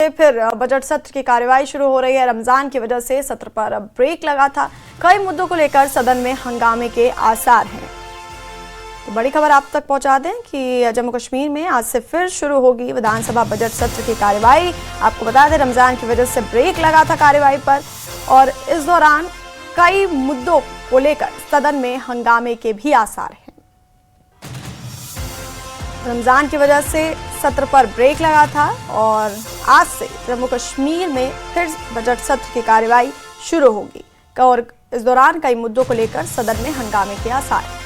से फिर बजट सत्र की कार्यवाही शुरू हो रही है। रमजान की वजह से सत्र पर अब ब्रेक लगा था। कई मुद्दों को लेकर सदन में हंगामे के आसार हैं। तो बड़ी खबर आप तक पहुंचा दें कि जम्मू कश्मीर में आज से फिर शुरू होगी विधानसभा बजट सत्र की कार्यवाही। आपको बता दें, रमजान की वजह से ब्रेक लगा था कार्यवाही पर और इस दौरान कई मुद्दों को लेकर सदन में हंगामे के भी आसार हैं। रमजान की वजह से सत्र पर ब्रेक लगा था और आज से जम्मू कश्मीर में फिर बजट सत्र की कार्यवाही शुरू होगी और इस दौरान कई मुद्दों को लेकर सदन में हंगामे के आसार हैं।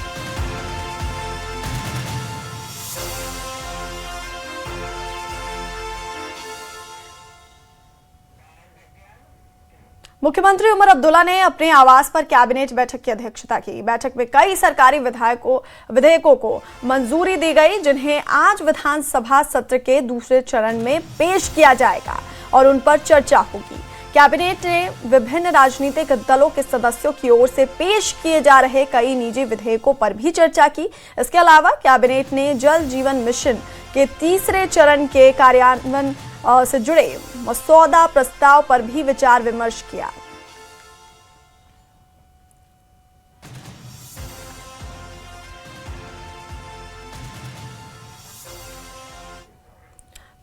मुख्यमंत्री उमर अब्दुल्ला ने अपने आवास पर कैबिनेट बैठक की अध्यक्षता की। बैठक में कई सरकारी विधेयकों को मंजूरी दी गई, जिन्हें आज विधानसभा सत्र के दूसरे चरण में पेश किया जाएगा और उन पर चर्चा होगी। कैबिनेट ने विभिन्न राजनीतिक दलों के सदस्यों की ओर से पेश किए जा रहे कई निजी विधेयकों पर भी चर्चा की। इसके अलावा कैबिनेट ने जल जीवन मिशन के तीसरे चरण के कार्यान्वयन से जुड़े मसौदा प्रस्ताव पर भी विचार विमर्श किया।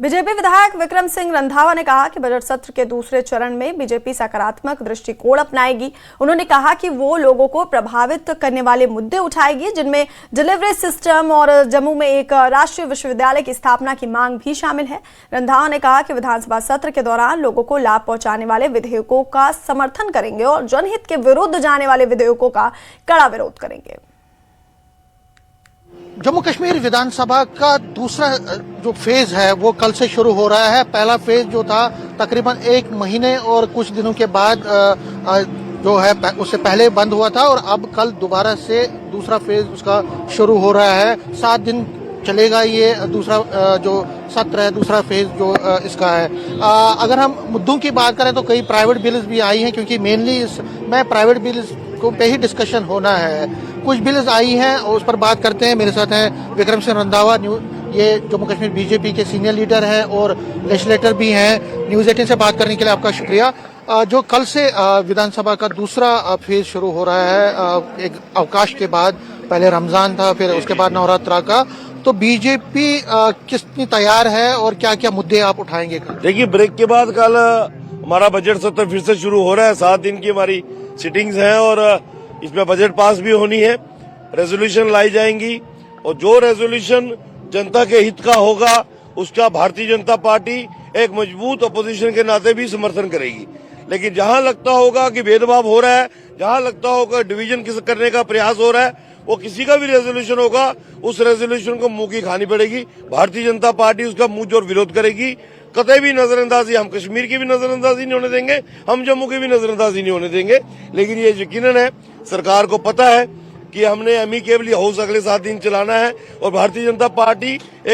बीजेपी विधायक विक्रम सिंह रंधावा ने कहा कि बजट सत्र के दूसरे चरण में बीजेपी सकारात्मक दृष्टिकोण अपनाएगी। उन्होंने कहा कि वो लोगों को प्रभावित करने वाले मुद्दे उठाएगी, जिनमें डिलीवरी सिस्टम और जम्मू में एक राष्ट्रीय विश्वविद्यालय की स्थापना की मांग भी शामिल है। रंधावा ने कहा कि विधानसभा सत्र के दौरान लोगों को लाभ पहुंचाने वाले विधेयकों का समर्थन करेंगे और जनहित के विरुद्ध जाने वाले विधेयकों का कड़ा विरोध करेंगे। जम्मू कश्मीर विधानसभा का दूसरा जो फेज है वो कल से शुरू हो रहा है। पहला फेज जो था तकरीबन 1 महीने और कुछ दिनों के बाद जो है उससे पहले बंद हुआ था और अब कल दोबारा से दूसरा फेज उसका शुरू हो रहा है। 7 दिन चलेगा ये दूसरा जो सत्र है, दूसरा फेज जो इसका है। अगर हम मुद्दों की बात करें तो कई प्राइवेट बिल्स भी आई हैं, क्योंकि मेनली इसमें प्राइवेट बिल्स को पे ही डिस्कशन होना है। कुछ बिल्स आई हैं और उस पर बात करते हैं। मेरे साथ हैं विक्रम सिंह रंधावा, ये जम्मू कश्मीर बीजेपी के सीनियर लीडर हैं और लेजिस्लेटर भी हैं। न्यूज़ 18 से बात करने के लिए आपका शुक्रिया। जो कल से विधानसभा का दूसरा फेज शुरू हो रहा है, एक अवकाश के बाद, पहले रमजान था, फिर उसके बाद नवरात्रा का, तो बीजेपी कितनी तैयार है और क्या क्या मुद्दे आप उठाएंगे? देखिए, ब्रेक के बाद कल हमारा बजट सत्र फिर से शुरू हो रहा है। 7 दिन की हमारी सिटिंग्स हैं और इसमें बजट पास भी होनी है, रेजोल्यूशन लाई जाएंगी और जो रेजोल्यूशन जनता के हित का होगा उसका भारतीय जनता पार्टी एक मजबूत अपोजिशन के नाते भी समर्थन करेगी। लेकिन जहां लगता होगा कि भेदभाव हो रहा है, जहां लगता होगा डिवीजन करने का प्रयास हो रहा है, वो किसी का भी रेजोल्यूशन होगा, उस रेजोल्यूशन को मुंह की खानी पड़ेगी। भारतीय जनता पार्टी उसका मुंह जोर विरोध करेगी। कतई भी नजरअंदाजी, हम कश्मीर की भी नजरअंदाजी नहीं होने देंगे, हम जम्मू की भी नजरअंदाजी नहीं होने देंगे। लेकिन ये यकीनन है, सरकार को पता है कि हमने एमिकेबली हाउस अगले 7 दिन चलाना है और भारतीय जनता पार्टी एक